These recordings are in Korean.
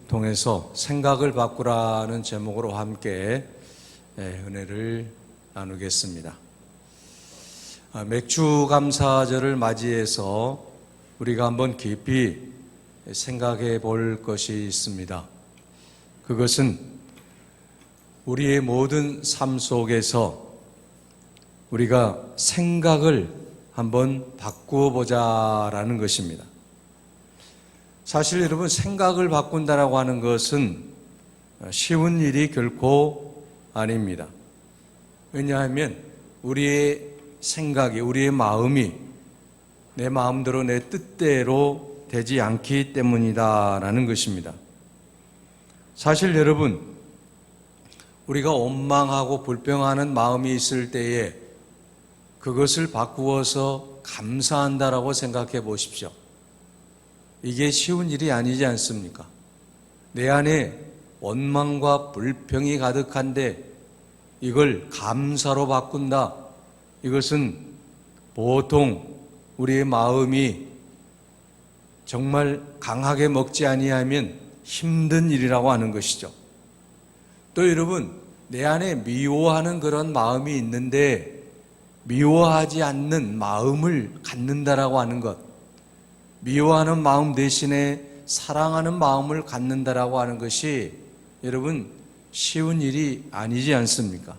통해서 생각을 바꾸라는 제목으로 함께 은혜를 나누겠습니다. 맥주 감사절을 맞이해서 우리가 한번 깊이 생각해 볼 것이 있습니다. 그것은 우리의 모든 삶 속에서 우리가 생각을 한번 바꾸어 보자라는 것입니다. 사실 여러분, 생각을 바꾼다라고 하는 것은 쉬운 일이 결코 아닙니다. 왜냐하면 우리의 생각이, 우리의 마음이 내 마음대로 내 뜻대로 되지 않기 때문이다라는 것입니다. 사실 여러분, 우리가 원망하고 불평하는 마음이 있을 때에 그것을 바꾸어서 감사한다라고 생각해 보십시오. 이게 쉬운 일이 아니지 않습니까? 내 안에 원망과 불평이 가득한데 이걸 감사로 바꾼다. 이것은 보통 우리의 마음이 정말 강하게 먹지 아니하면 힘든 일이라고 하는 것이죠. 또 여러분, 내 안에 미워하는 그런 마음이 있는데 미워하지 않는 마음을 갖는다라고 하는 것, 미워하는 마음 대신에 사랑하는 마음을 갖는다라고 하는 것이 여러분 쉬운 일이 아니지 않습니까?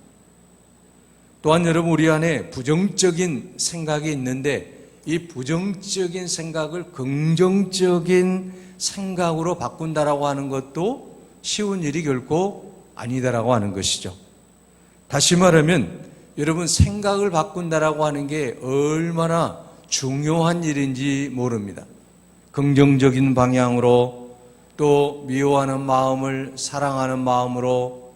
또한 여러분, 우리 안에 부정적인 생각이 있는데 이 부정적인 생각을 긍정적인 생각으로 바꾼다라고 하는 것도 쉬운 일이 결코 아니다라고 하는 것이죠. 다시 말하면 여러분, 생각을 바꾼다라고 하는 게 얼마나 중요한 일인지 모릅니다. 긍정적인 방향으로, 또 미워하는 마음을 사랑하는 마음으로,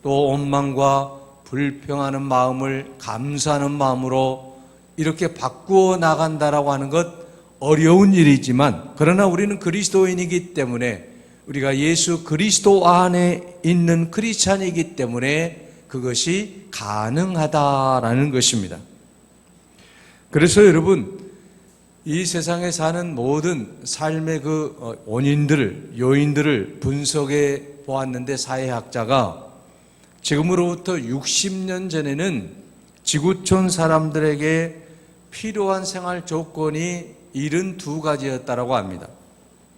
또 원망과 불평하는 마음을 감사하는 마음으로 이렇게 바꾸어 나간다라고 하는 것 어려운 일이지만, 그러나 우리는 그리스도인이기 때문에, 우리가 예수 그리스도 안에 있는 크리스찬이기 때문에 그것이 가능하다라는 것입니다. 그래서 여러분, 이 세상에 사는 모든 삶의 그 원인들을, 요인들을 분석해 보았는데, 사회학자가 지금으로부터 60년 전에는 지구촌 사람들에게 필요한 생활 조건이 72가지였다라고 합니다.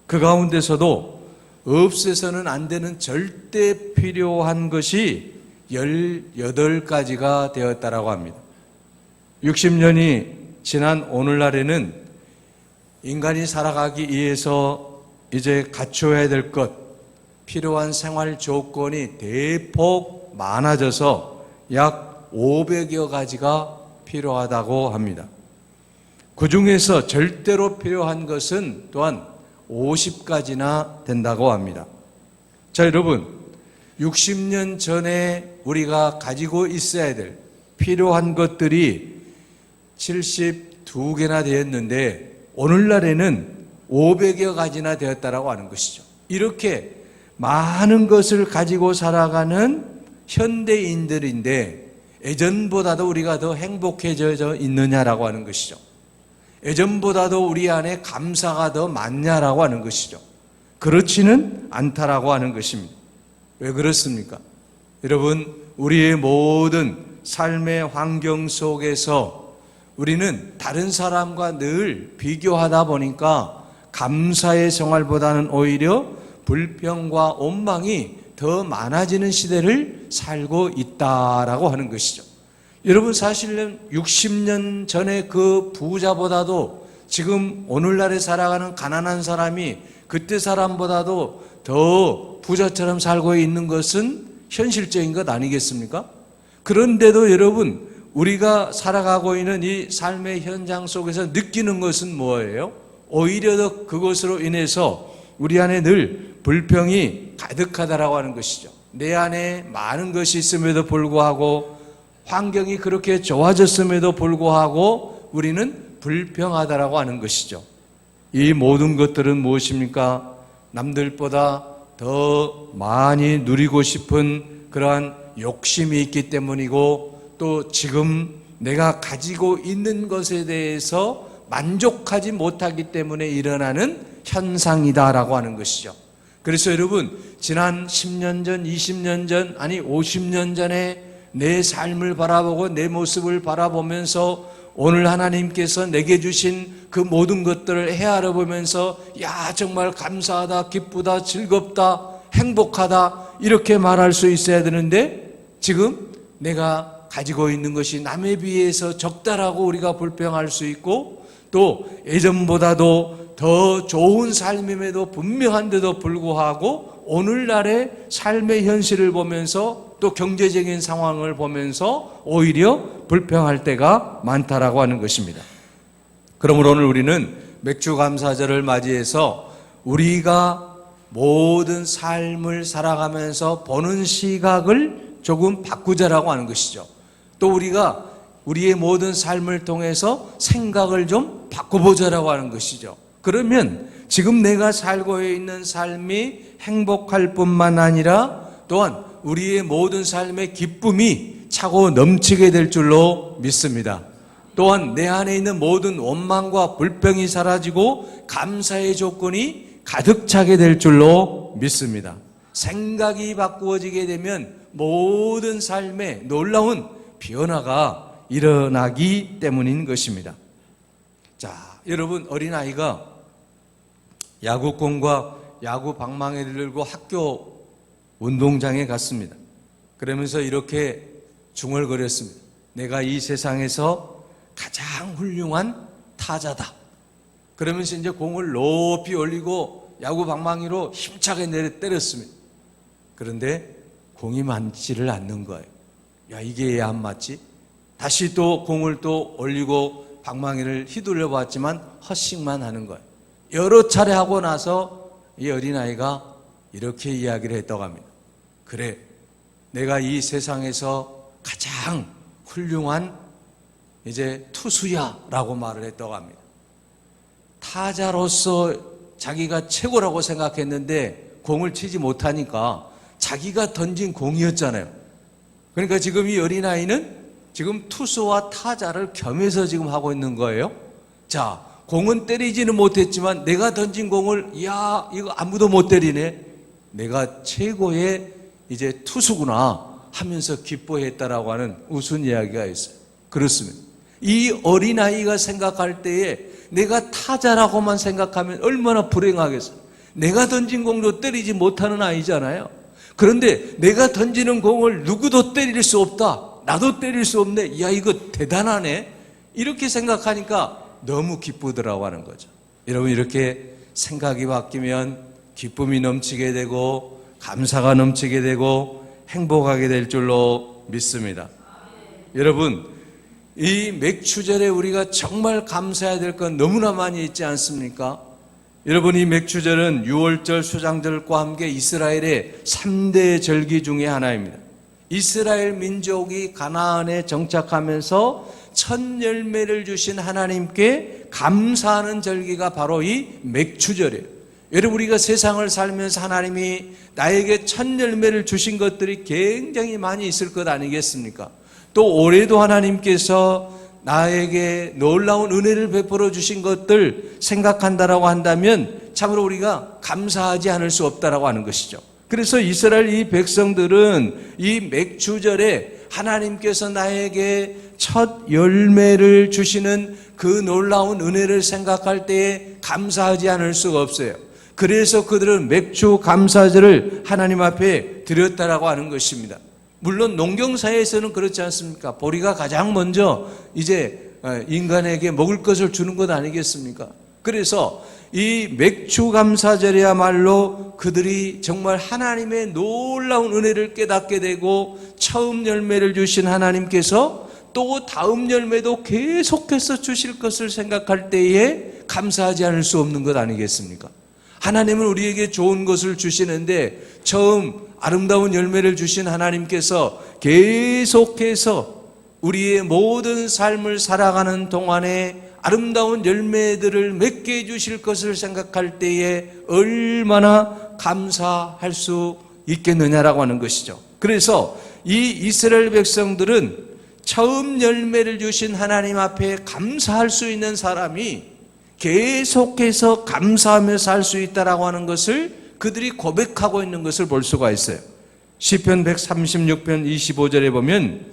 그 가운데서도 없애서는 안 되는 절대 필요한 것이 18가지가 되었다라고 합니다. 60년이 지난 오늘날에는 인간이 살아가기 위해서 이제 갖춰야 될 것, 필요한 생활 조건이 대폭 많아져서 약 500여 가지가 필요하다고 합니다. 그 중에서 절대로 필요한 것은 또한 50가지나 된다고 합니다. 자, 여러분, 60년 전에 우리가 가지고 있어야 될 필요한 것들이 72개나 되었는데 오늘날에는 500여 가지나 되었다라고 하는 것이죠. 이렇게 많은 것을 가지고 살아가는 현대인들인데 예전보다도 우리가 더 행복해져 있느냐라고 하는 것이죠. 예전보다도 우리 안에 감사가 더 많냐라고 하는 것이죠. 그렇지는 않다라고 하는 것입니다. 왜 그렇습니까? 여러분, 우리의 모든 삶의 환경 속에서 우리는 다른 사람과 늘 비교하다 보니까 감사의 생활보다는 오히려 불평과 원망이 더 많아지는 시대를 살고 있다라고 하는 것이죠. 여러분, 사실은 60년 전에 그 부자보다도 지금 오늘날에 살아가는 가난한 사람이 그때 사람보다도 더 부자처럼 살고 있는 것은 현실적인 것 아니겠습니까? 그런데도 여러분, 우리가 살아가고 있는 이 삶의 현장 속에서 느끼는 것은 뭐예요? 오히려 더 그것으로 인해서 우리 안에 늘 불평이 가득하다라고 하는 것이죠. 내 안에 많은 것이 있음에도 불구하고, 환경이 그렇게 좋아졌음에도 불구하고 우리는 불평하다라고 하는 것이죠. 이 모든 것들은 무엇입니까? 남들보다 더 많이 누리고 싶은 그러한 욕심이 있기 때문이고, 또 지금 내가 가지고 있는 것에 대해서 만족하지 못하기 때문에 일어나는 현상이다라고 하는 것이죠. 그래서 여러분, 지난 10년 전, 20년 전, 아니 50년 전에 내 삶을 바라보고 내 모습을 바라보면서 오늘 하나님께서 내게 주신 그 모든 것들을 헤아려 보면서 야, 정말 감사하다, 기쁘다, 즐겁다, 행복하다 이렇게 말할 수 있어야 되는데, 지금 내가 가지고 있는 것이 남에 비해서 적다라고 우리가 불평할 수 있고, 또 예전보다도 더 좋은 삶임에도 분명한데도 불구하고 오늘날의 삶의 현실을 보면서 또 경제적인 상황을 보면서 오히려 불평할 때가 많다라고 하는 것입니다. 그러므로 오늘 우리는 맥주 감사절을 맞이해서 우리가 모든 삶을 살아가면서 보는 시각을 조금 바꾸자라고 하는 것이죠. 또 우리가 우리의 모든 삶을 통해서 생각을 좀 바꿔보자라고 하는 것이죠. 그러면 지금 내가 살고 있는 삶이 행복할 뿐만 아니라 또한 우리의 모든 삶의 기쁨이 차고 넘치게 될 줄로 믿습니다. 또한 내 안에 있는 모든 원망과 불평이 사라지고 감사의 조건이 가득 차게 될 줄로 믿습니다. 생각이 바꾸어지게 되면 모든 삶에 놀라운 변화가 일어나기 때문인 것입니다. 자, 여러분, 어린아이가 야구공과 야구 방망이를 들고 학교 운동장에 갔습니다. 그러면서 이렇게 중얼거렸습니다. 내가 이 세상에서 가장 훌륭한 타자다. 그러면서 이제 공을 높이 올리고 야구 방망이로 힘차게 내려 때렸습니다. 그런데 공이 맞지를 않는 거예요. 야, 이게 왜 안 맞지? 다시 또 공을 또 올리고 방망이를 휘둘려 봤지만 헛식만 하는 거예요. 여러 차례 하고 나서 이 어린아이가 이렇게 이야기를 했다고 합니다. 그래, 내가 이 세상에서 가장 훌륭한 이제 투수야 라고 말을 했다고 합니다. 타자로서 자기가 최고라고 생각했는데 공을 치지 못하니까 자기가 던진 공이었잖아요. 그러니까 지금 이 어린아이는 지금 투수와 타자를 겸해서 지금 하고 있는 거예요. 자, 공은 때리지는 못했지만 내가 던진 공을 야, 이거 아무도 못 때리네. 내가 최고의 이제 투수구나 하면서 기뻐했다라고 하는 우스운 이야기가 있어요. 그렇습니다. 이 어린아이가 생각할 때에 내가 타자라고만 생각하면 얼마나 불행하겠어요. 내가 던진 공도 때리지 못하는 아이잖아요. 그런데 내가 던지는 공을 누구도 때릴 수 없다. 나도 때릴 수 없네. 야, 이거 대단하네. 이렇게 생각하니까 너무 기쁘더라고 하는 거죠. 여러분, 이렇게 생각이 바뀌면 기쁨이 넘치게 되고 감사가 넘치게 되고 행복하게 될 줄로 믿습니다. 여러분, 이 맥추절에 우리가 정말 감사해야 될 건 너무나 많이 있지 않습니까? 여러분, 이 맥추절은 유월절, 수장절과 함께 이스라엘의 3대 절기 중에 하나입니다. 이스라엘 민족이 가나안에 정착하면서 첫 열매를 주신 하나님께 감사하는 절기가 바로 이 맥추절이에요. 여러분, 우리가 세상을 살면서 하나님이 나에게 첫 열매를 주신 것들이 굉장히 많이 있을 것 아니겠습니까? 또 올해도 하나님께서 나에게 놀라운 은혜를 베풀어 주신 것들 생각한다라고 한다면 참으로 우리가 감사하지 않을 수 없다라고 하는 것이죠. 그래서 이스라엘 이 백성들은 이 맥추절에 하나님께서 나에게 첫 열매를 주시는 그 놀라운 은혜를 생각할 때에 감사하지 않을 수가 없어요. 그래서 그들은 맥주 감사절을 하나님 앞에 드렸다라고 하는 것입니다. 물론 농경사회에서는 그렇지 않습니까? 보리가 가장 먼저 이제 인간에게 먹을 것을 주는 것 아니겠습니까? 그래서 이 맥주 감사절이야말로 그들이 정말 하나님의 놀라운 은혜를 깨닫게 되고 처음 열매를 주신 하나님께서 또 다음 열매도 계속해서 주실 것을 생각할 때에 감사하지 않을 수 없는 것 아니겠습니까? 하나님은 우리에게 좋은 것을 주시는데 처음 아름다운 열매를 주신 하나님께서 계속해서 우리의 모든 삶을 살아가는 동안에 아름다운 열매들을 맺게 해주실 것을 생각할 때에 얼마나 감사할 수 있겠느냐라고 하는 것이죠. 그래서 이 이스라엘 백성들은 처음 열매를 주신 하나님 앞에 감사할 수 있는 사람이 계속해서 감사하며 살 수 있다라고 하는 것을 그들이 고백하고 있는 것을 볼 수가 있어요. 시편 136편 25절에 보면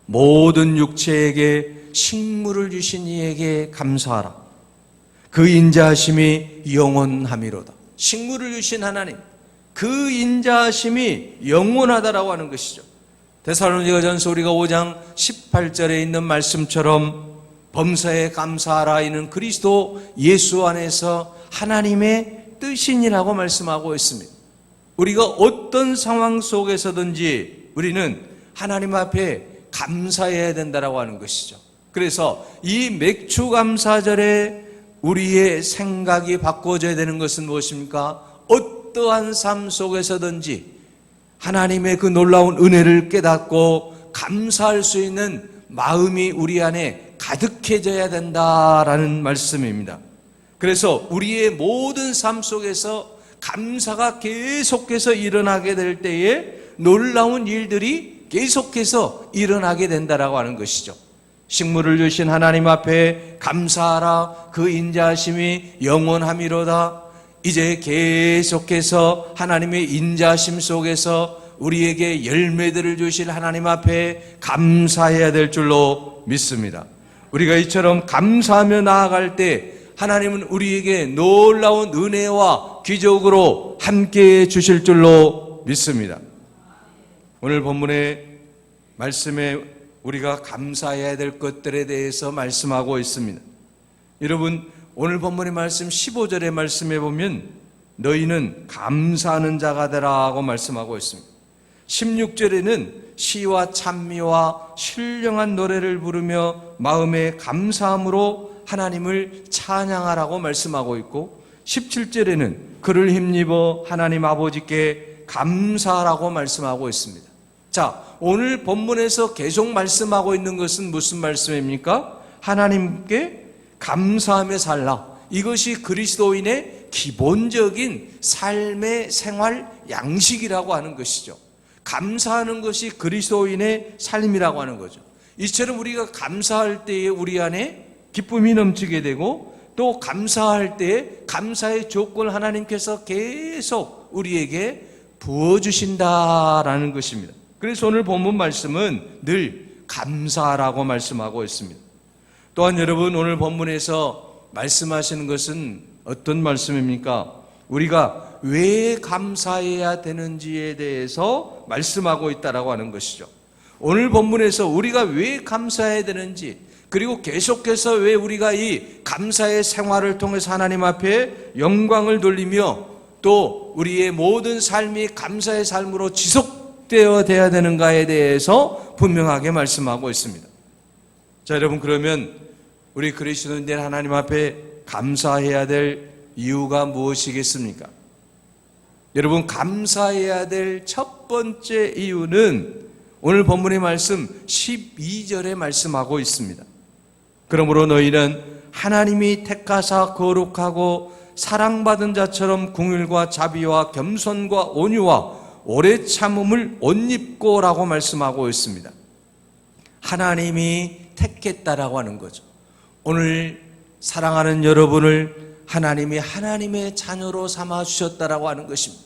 모든 육체에게 식물을 주신 이에게 감사하라. 그 인자하심이 영원함이로다. 식물을 주신 하나님, 그 인자하심이 영원하다라고 하는 것이죠. 데살로니가전서 우리가 5장 18절에 있는 말씀처럼 범사에 감사하라. 이는 그리스도 예수 안에서 하나님의 뜻이니라고 말씀하고 있습니다. 우리가 어떤 상황 속에서든지 우리는 하나님 앞에 감사해야 된다라고 하는 것이죠. 그래서 이 맥주 감사절에 우리의 생각이 바꿔져야 되는 것은 무엇입니까? 어떠한 삶 속에서든지 하나님의 그 놀라운 은혜를 깨닫고 감사할 수 있는 마음이 우리 안에 가득해져야 된다라는 말씀입니다. 그래서 우리의 모든 삶 속에서 감사가 계속해서 일어나게 될 때에 놀라운 일들이 계속해서 일어나게 된다라고 하는 것이죠. 식물을 주신 하나님 앞에 감사하라. 그 인자하심이 영원함이로다. 이제 계속해서 하나님의 인자하심 속에서 우리에게 열매들을 주실 하나님 앞에 감사해야 될 줄로 믿습니다. 우리가 이처럼 감사하며 나아갈 때 하나님은 우리에게 놀라운 은혜와 기적으로 함께해 주실 줄로 믿습니다. 오늘 본문의 말씀에 우리가 감사해야 될 것들에 대해서 말씀하고 있습니다. 여러분, 오늘 본문의 말씀 15절의 말씀에 보면 너희는 감사하는 자가 되라고 말씀하고 있습니다. 16절에는 시와 찬미와 신령한 노래를 부르며 마음의 감사함으로 하나님을 찬양하라고 말씀하고 있고 17절에는 그를 힘입어 하나님 아버지께 감사하라고 말씀하고 있습니다. 자, 오늘 본문에서 계속 말씀하고 있는 것은 무슨 말씀입니까? 하나님께 감사하며 살라. 이것이 그리스도인의 기본적인 삶의 생활 양식이라고 하는 것이죠. 감사하는 것이 그리스도인의 삶이라고 하는 거죠. 이처럼 우리가 감사할 때에 우리 안에 기쁨이 넘치게 되고 또 감사할 때에 감사의 조건을 하나님께서 계속 우리에게 부어주신다라는 것입니다. 그래서 오늘 본문 말씀은 늘 감사라고 말씀하고 있습니다. 또한 여러분, 오늘 본문에서 말씀하시는 것은 어떤 말씀입니까? 우리가 왜 감사해야 되는지에 대해서 말씀하고 있다라고 하는 것이죠. 오늘 본문에서 우리가 왜 감사해야 되는지, 그리고 계속해서 왜 우리가 이 감사의 생활을 통해서 하나님 앞에 영광을 돌리며 또 우리의 모든 삶이 감사의 삶으로 지속되어야 되는가에 대해서 분명하게 말씀하고 있습니다. 자, 여러분, 그러면 우리 그리스도인들 하나님 앞에 감사해야 될 이유가 무엇이겠습니까? 여러분, 감사해야 될 첫 번째 이유는 오늘 본문의 말씀 12절에 말씀하고 있습니다. 그러므로 너희는 하나님이 택하사 거룩하고 사랑받은 자처럼 긍휼과 자비와 겸손과 온유와 오래 참음을 옷 입고라고 말씀하고 있습니다. 하나님이 택했다라고 하는 거죠. 오늘 사랑하는 여러분을 하나님이 하나님의 자녀로 삼아 주셨다라고 하는 것입니다.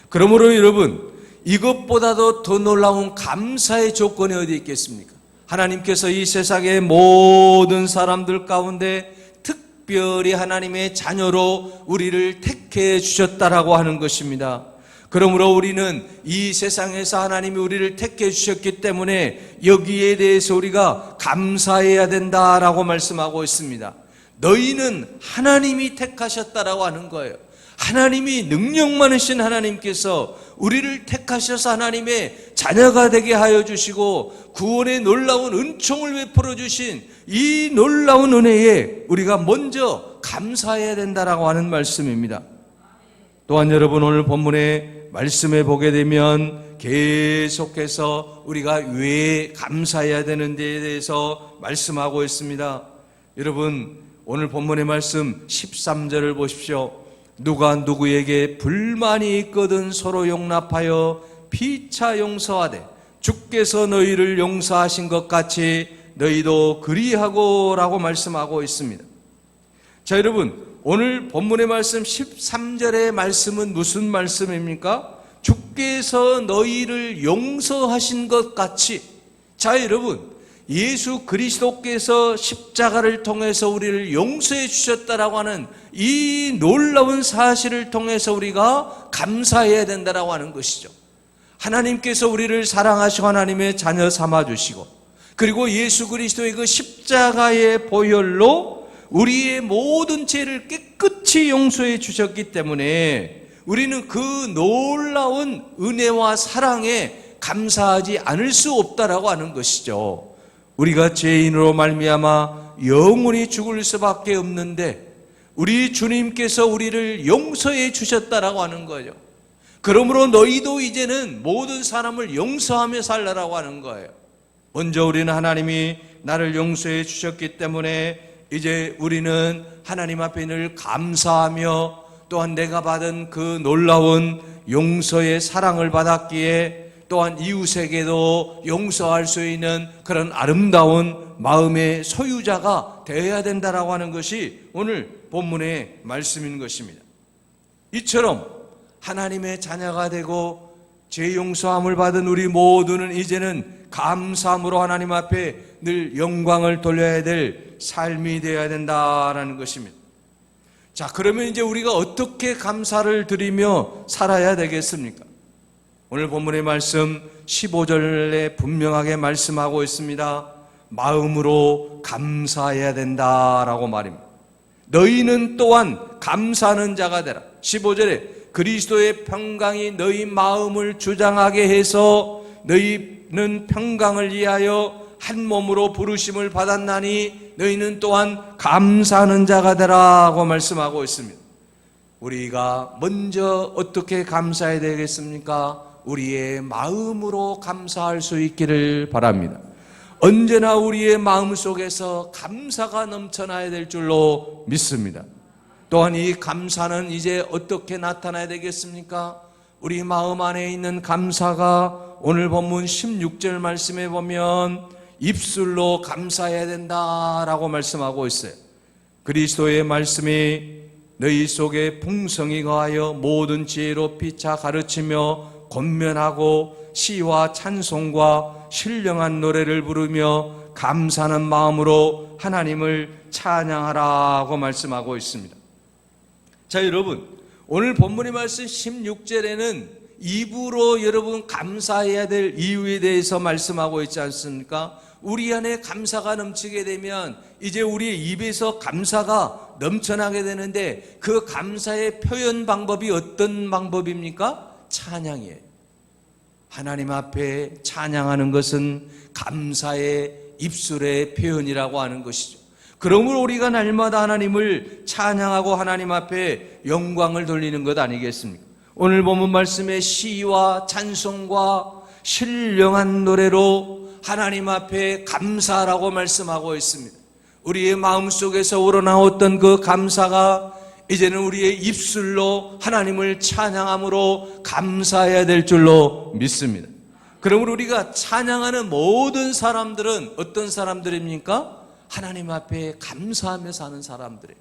그러므로 여러분, 이것보다도 더 놀라운 감사의 조건이 어디 있겠습니까? 하나님께서 이 세상의 모든 사람들 가운데 특별히 하나님의 자녀로 우리를 택해 주셨다라고 하는 것입니다. 그러므로 우리는 이 세상에서 하나님이 우리를 택해 주셨기 때문에 여기에 대해서 우리가 감사해야 된다라고 말씀하고 있습니다. 너희는 하나님이 택하셨다라고 하는 거예요. 하나님이 능력 많으신 하나님께서 우리를 택하셔서 하나님의 자녀가 되게 하여 주시고 구원의 놀라운 은총을 베풀어 주신 이 놀라운 은혜에 우리가 먼저 감사해야 된다라고 하는 말씀입니다. 또한 여러분, 오늘 본문의 말씀에 보게 되면 계속해서 우리가 왜 감사해야 되는지에 대해서 말씀하고 있습니다. 여러분, 오늘 본문의 말씀 13절을 보십시오. 누가 누구에게 불만이 있거든 서로 용납하여 피차 용서하되 주께서 너희를 용서하신 것 같이 너희도 그리하고 라고 말씀하고 있습니다. 자, 여러분, 오늘 본문의 말씀 13절의 말씀은 무슨 말씀입니까? 주께서 너희를 용서하신 것 같이. 자, 여러분, 예수 그리스도께서 십자가를 통해서 우리를 용서해 주셨다라고 하는 이 놀라운 사실을 통해서 우리가 감사해야 된다라고 하는 것이죠. 하나님께서 우리를 사랑하시고 하나님의 자녀 삼아 주시고, 그리고 예수 그리스도의 그 십자가의 보혈로 우리의 모든 죄를 깨끗이 용서해 주셨기 때문에 우리는 그 놀라운 은혜와 사랑에 감사하지 않을 수 없다라고 하는 것이죠. 우리가 죄인으로 말미암아 영원히 죽을 수밖에 없는데 우리 주님께서 우리를 용서해 주셨다라고 하는 거예요. 그러므로 너희도 이제는 모든 사람을 용서하며 살라라고 하는 거예요. 먼저 우리는 하나님이 나를 용서해 주셨기 때문에 이제 우리는 하나님 앞에 늘 감사하며, 또한 내가 받은 그 놀라운 용서의 사랑을 받았기에 또한 이웃에게도 용서할 수 있는 그런 아름다운 마음의 소유자가 되어야 된다라고 하는 것이 오늘 본문의 말씀인 것입니다. 이처럼 하나님의 자녀가 되고 죄 용서함을 받은 우리 모두는 이제는 감사함으로 하나님 앞에 늘 영광을 돌려야 될 삶이 되어야 된다라는 것입니다. 자, 그러면 이제 우리가 어떻게 감사를 드리며 살아야 되겠습니까? 오늘 본문의 말씀 15절에 분명하게 말씀하고 있습니다. 마음으로 감사해야 된다라고 말입니다. 너희는 또한 감사하는 자가 되라. 15절에 그리스도의 평강이 너희 마음을 주장하게 해서 너희는 평강을 위하여 한 몸으로 부르심을 받았나니 너희는 또한 감사하는 자가 되라고 말씀하고 있습니다. 우리가 먼저 어떻게 감사해야 되겠습니까? 우리의 마음으로 감사할 수 있기를 바랍니다. 언제나 우리의 마음 속에서 감사가 넘쳐나야 될 줄로 믿습니다. 또한 이 감사는 이제 어떻게 나타나야 되겠습니까? 우리 마음 안에 있는 감사가 오늘 본문 16절 말씀에 보면 입술로 감사해야 된다라고 말씀하고 있어요. 그리스도의 말씀이 너희 속에 풍성히 거하여 모든 지혜로 피차 가르치며 권면하고 시와 찬송과 신령한 노래를 부르며 감사하는 마음으로 하나님을 찬양하라고 말씀하고 있습니다. 자, 여러분, 오늘 본문의 말씀 16절에는 입으로 여러분 감사해야 될 이유에 대해서 말씀하고 있지 않습니까? 우리 안에 감사가 넘치게 되면 이제 우리의 입에서 감사가 넘쳐나게 되는데 그 감사의 표현 방법이 어떤 방법입니까? 찬양이에요. 하나님 앞에 찬양하는 것은 감사의 입술의 표현이라고 하는 것이죠. 그러므로 우리가 날마다 하나님을 찬양하고 하나님 앞에 영광을 돌리는 것 아니겠습니까? 오늘 본문 말씀에 시와 찬송과 신령한 노래로 하나님 앞에 감사라고 말씀하고 있습니다. 우리의 마음속에서 우러나왔던 그 감사가 이제는 우리의 입술로 하나님을 찬양함으로 감사해야 될 줄로 믿습니다. 그러므로 우리가 찬양하는 모든 사람들은 어떤 사람들입니까? 하나님 앞에 감사하며 사는 사람들이에요.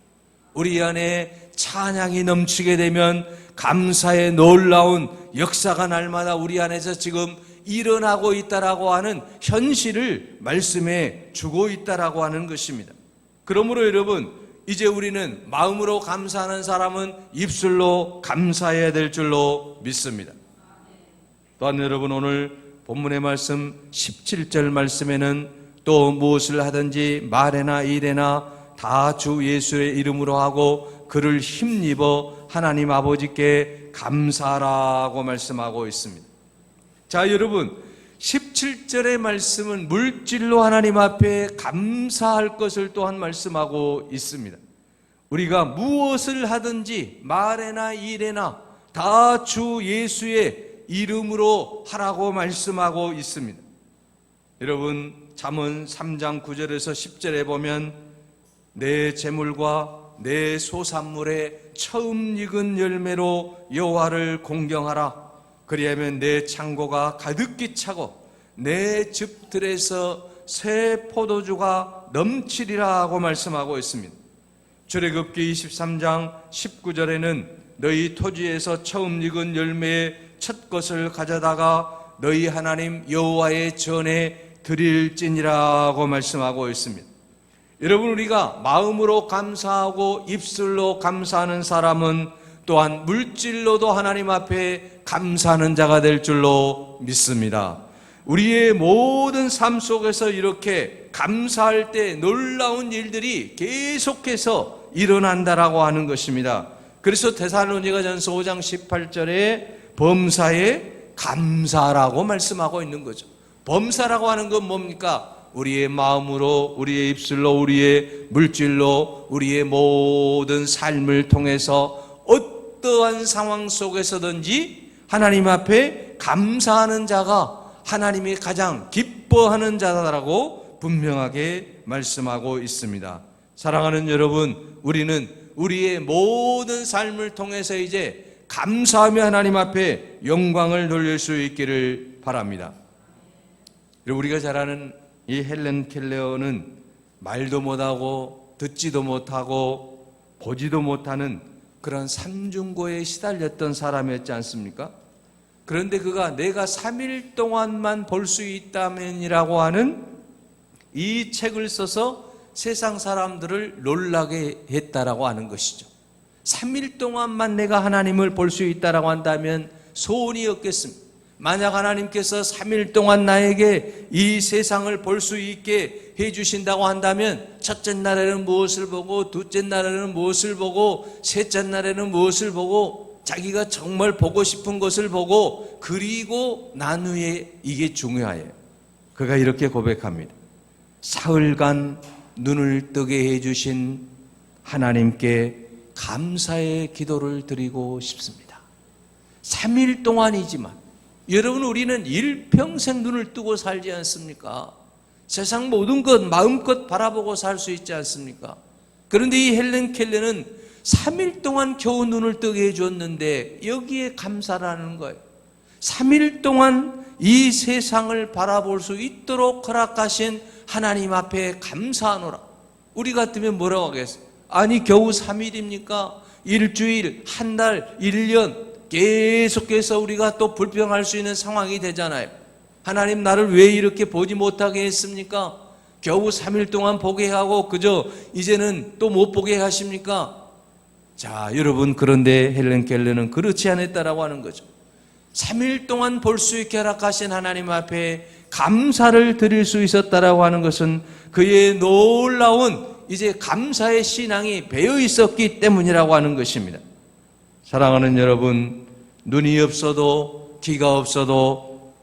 우리 안에 찬양이 넘치게 되면 감사의 놀라운 역사가 날마다 우리 안에서 지금 일어나고 있다라고 하는 현실을 말씀해 주고 있다라고 하는 것입니다. 그러므로 여러분, 이제 우리는 마음으로 감사하는 사람은 입술로 감사해야 될 줄로 믿습니다. 또한 여러분, 오늘 본문의 말씀 17절 말씀에는 또 무엇을 하든지 말에나 일에나 다 주 예수의 이름으로 하고 그를 힘입어 하나님 아버지께 감사하라고 말씀하고 있습니다. 자, 여러분, 17절의 말씀은 물질로 하나님 앞에 감사할 것을 또한 말씀하고 있습니다. 우리가 무엇을 하든지 말에나 일에나 다 주 예수의 이름으로 하라고 말씀하고 있습니다. 여러분, 잠언 3장 9절에서 10절에 보면 내 재물과 내 소산물의 처음 익은 열매로 여호와를 공경하라. 그리하면 내 창고가 가득히 차고 내 즙들에서 새 포도주가 넘치리라 하고 말씀하고 있습니다. 출애굽기 23장 19절에는 너희 토지에서 처음 익은 열매의 첫 것을 가져다가 너희 하나님 여호와의 전에 드릴지니라고 말씀하고 있습니다. 여러분, 우리가 마음으로 감사하고 입술로 감사하는 사람은 또한 물질로도 하나님 앞에 감사하는 자가 될 줄로 믿습니다. 우리의 모든 삶 속에서 이렇게 감사할 때 놀라운 일들이 계속해서 일어난다라고 하는 것입니다. 그래서 데살로니가전서 5장 18절에 범사에 감사라고 말씀하고 있는 거죠. 범사라고 하는 건 뭡니까? 우리의 마음으로, 우리의 입술로, 우리의 물질로, 우리의 모든 삶을 통해서 어떠한 상황 속에서든지 하나님 앞에 감사하는 자가 하나님이 가장 기뻐하는 자다라고 분명하게 말씀하고 있습니다. 사랑하는 여러분, 우리는 우리의 모든 삶을 통해서 이제 감사하며 하나님 앞에 영광을 돌릴 수 있기를 바랍니다. 우리가 잘 아는 이 헬렌 켈러는 말도 못하고 듣지도 못하고 보지도 못하는 그런 삼중고에 시달렸던 사람이었지 않습니까? 그런데 그가 내가 3일 동안만 볼 수 있다면이라고 하는 이 책을 써서 세상 사람들을 놀라게 했다라고 하는 것이죠. 3일 동안만 내가 하나님을 볼 수 있다라고 한다면 소원이 없겠습니다. 만약 하나님께서 3일 동안 나에게 이 세상을 볼 수 있게 해주신다고 한다면 첫째 날에는 무엇을 보고, 둘째 날에는 무엇을 보고, 셋째 날에는 무엇을 보고, 자기가 정말 보고 싶은 것을 보고, 그리고 난 후에 이게 중요해요. 그가 이렇게 고백합니다. 사흘간 눈을 뜨게 해주신 하나님께 감사의 기도를 드리고 싶습니다. 3일 동안이지만 여러분, 우리는 일평생 눈을 뜨고 살지 않습니까? 세상 모든 것 마음껏 바라보고 살 수 있지 않습니까? 그런데 이 헬렌 켈러는 3일 동안 겨우 눈을 뜨게 해줬는데 여기에 감사라는 거예요. 3일 동안 이 세상을 바라볼 수 있도록 허락하신 하나님 앞에 감사하노라. 우리 같으면 뭐라고 하겠어요? 아니, 겨우 3일입니까? 일주일, 한 달, 1년 계속해서 우리가 또 불평할 수 있는 상황이 되잖아요. 하나님, 나를 왜 이렇게 보지 못하게 했습니까? 겨우 3일 동안 보게 하고 그저 이제는 또 못 보게 하십니까? 자, 여러분, 그런데 헬렌 켈러는 그렇지 않았다라고 하는 거죠. 3일 동안 볼 수 있게 허락하신 하나님 앞에 감사를 드릴 수 있었다라고 하는 것은 그의 놀라운 이제 감사의 신앙이 배어 있었기 때문이라고 하는 것입니다. 사랑하는 여러분, 눈이 없어도, 귀가 없어도,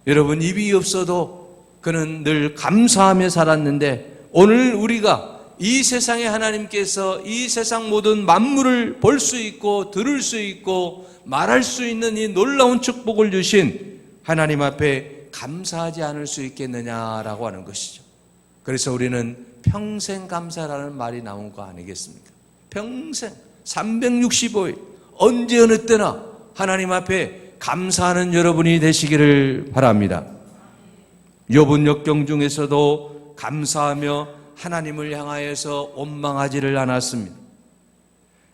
여러분 입이 없어도 그는 늘 감사하며 살았는데, 오늘 우리가 이 세상에 하나님께서 이 세상 모든 만물을 볼 수 있고 들을 수 있고 말할 수 있는 이 놀라운 축복을 주신 하나님 앞에 감사하지 않을 수 있겠느냐라고 하는 것이죠. 그래서 우리는 평생 감사라는 말이 나온 거 아니겠습니까? 평생 365일 언제 어느 때나 하나님 앞에 감사하는 여러분이 되시기를 바랍니다. 욥은 역경 중에서도 감사하며 하나님을 향하여서 원망하지를 않았습니다.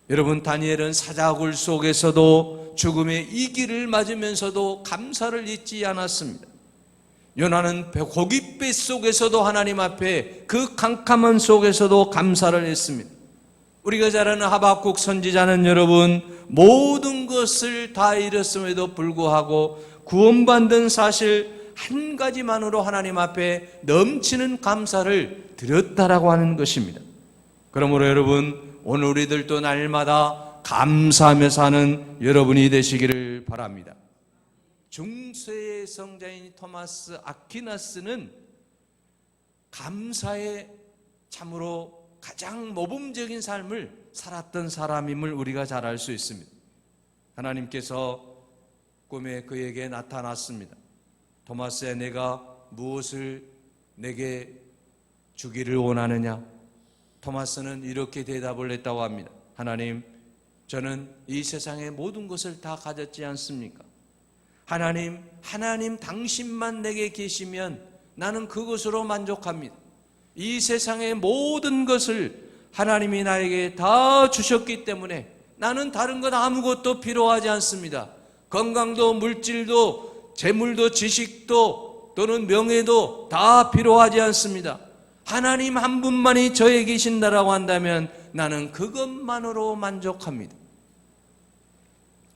여러분, 다니엘은 사자굴 속에서도 죽음의 이기를 맞으면서도 감사를 잊지 않았습니다. 요나는 고깃배 속에서도 하나님 앞에 그 캄캄한 속에서도 감사를 했습니다. 우리가 잘 아는 하박국 선지자는 여러분, 모든 것을 다 잃었음에도 불구하고 구원받은 사실 한 가지만으로 하나님 앞에 넘치는 감사를 드렸다라고 하는 것입니다. 그러므로 여러분, 오늘 우리들도 날마다 감사하며 사는 여러분이 되시기를 바랍니다. 중세의 성자인 토마스 아퀴나스는 감사에 참으로 가장 모범적인 삶을 살았던 사람임을 우리가 잘 알 수 있습니다. 하나님께서 꿈에 그에게 나타났습니다. 토마스야, 내가 무엇을 내게 주기를 원하느냐? 토마스는 이렇게 대답을 했다고 합니다. 하나님, 저는 이 세상의 모든 것을 다 가졌지 않습니까? 하나님 당신만 내게 계시면 나는 그것으로 만족합니다. 이 세상의 모든 것을 하나님이 나에게 다 주셨기 때문에 나는 다른 것 아무것도 필요하지 않습니다. 건강도 물질도 재물도 지식도 또는 명예도 다 필요하지 않습니다. 하나님 한 분만이 저에 계신다라고 한다면 나는 그것만으로 만족합니다.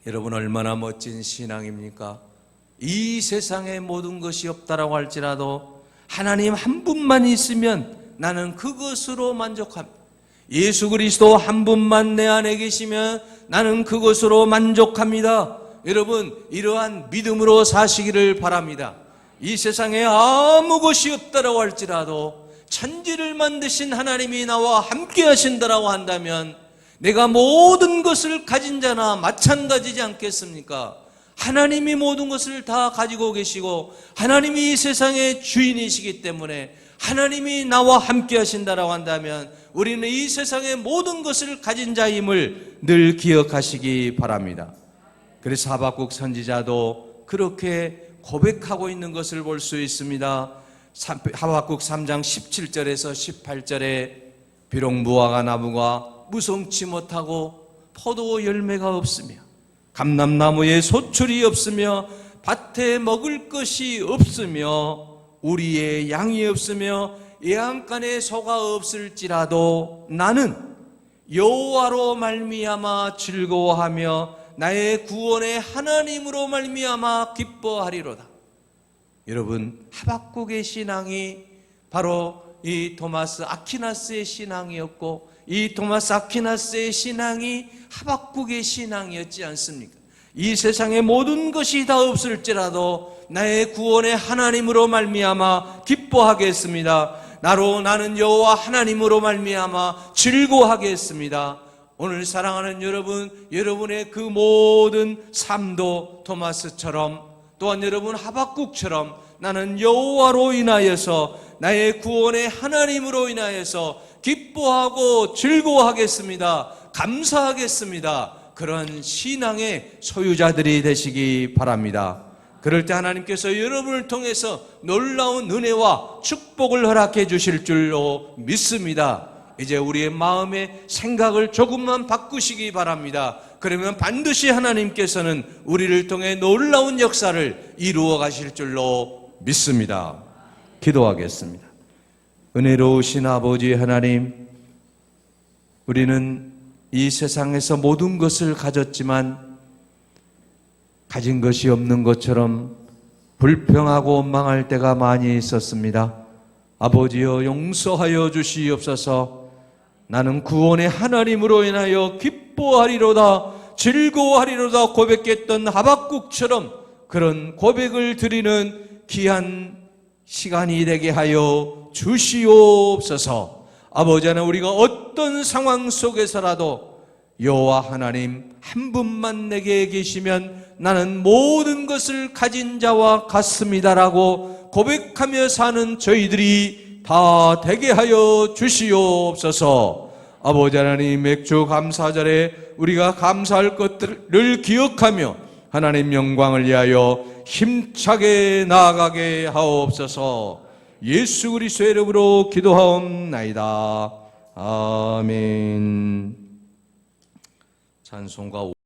여러분, 얼마나 멋진 신앙입니까? 이 세상에 모든 것이 없다라고 할지라도 하나님 한 분만 있으면 나는 그것으로 만족합니다. 예수 그리스도 한 분만 내 안에 계시면 나는 그것으로 만족합니다. 여러분, 이러한 믿음으로 사시기를 바랍니다. 이 세상에 아무 것이 없다라고 할지라도 천지를 만드신 하나님이 나와 함께 하신다라고 한다면 내가 모든 것을 가진 자나 마찬가지지 않겠습니까? 하나님이 모든 것을 다 가지고 계시고 하나님이 이 세상의 주인이시기 때문에 하나님이 나와 함께 하신다라고 한다면 우리는 이 세상의 모든 것을 가진 자임을 늘 기억하시기 바랍니다. 그래서 하박국 선지자도 그렇게 고백하고 있는 것을 볼 수 있습니다. 하박국 3장 17절에서 18절에 비록 무화과 나무가 무성치 못하고 포도 열매가 없으며 감람나무에 소출이 없으며 밭에 먹을 것이 없으며 우리의 양이 없으며 애양간에 소가 없을지라도 나는 여호와로 말미암아 즐거워하며 나의 구원의 하나님으로 말미암아 기뻐하리로다. 여러분, 하박국의 신앙이 바로 이 토마스 아퀴나스의 신앙이었고 이 토마스 아퀴나스의 신앙이 하박국의 신앙이었지 않습니까? 이 세상의 모든 것이 다 없을지라도 나의 구원의 하나님으로 말미암아 기뻐하겠습니다. 나는 여호와 하나님으로 말미암아 즐거워하겠습니다. 오늘 사랑하는 여러분, 여러분의 그 모든 삶도 토마스처럼 또한 여러분 하박국처럼 나는 여호와로 인하여서 나의 구원의 하나님으로 인하여서 기뻐하고 즐거워하겠습니다. 감사하겠습니다. 그런 신앙의 소유자들이 되시기 바랍니다. 그럴 때 하나님께서 여러분을 통해서 놀라운 은혜와 축복을 허락해 주실 줄로 믿습니다. 이제 우리의 마음의 생각을 조금만 바꾸시기 바랍니다. 그러면 반드시 하나님께서는 우리를 통해 놀라운 역사를 이루어 가실 줄로 믿습니다. 기도하겠습니다. 은혜로우신 아버지 하나님, 우리는 이 세상에서 모든 것을 가졌지만 가진 것이 없는 것처럼 불평하고 원망할 때가 많이 있었습니다. 아버지여, 용서하여 주시옵소서. 나는 구원의 하나님으로 인하여 기뻐하리로다, 즐거워하리로다 고백했던 하박국처럼 그런 고백을 드리는 귀한 시간이 되게 하여 주시옵소서. 아버지 하나님, 우리가 어떤 상황 속에서라도 여호와 하나님 한 분만 내게 계시면 나는 모든 것을 가진 자와 같습니다라고 고백하며 사는 저희들이 다 되게 하여 주시옵소서. 아버지 하나님, 맥주 감사절에 우리가 감사할 것들을 기억하며 하나님 영광을 위하여 힘차게 나아가게 하옵소서. 예수 그리스도의 이름으로 기도하옵나이다. 아멘. 찬송가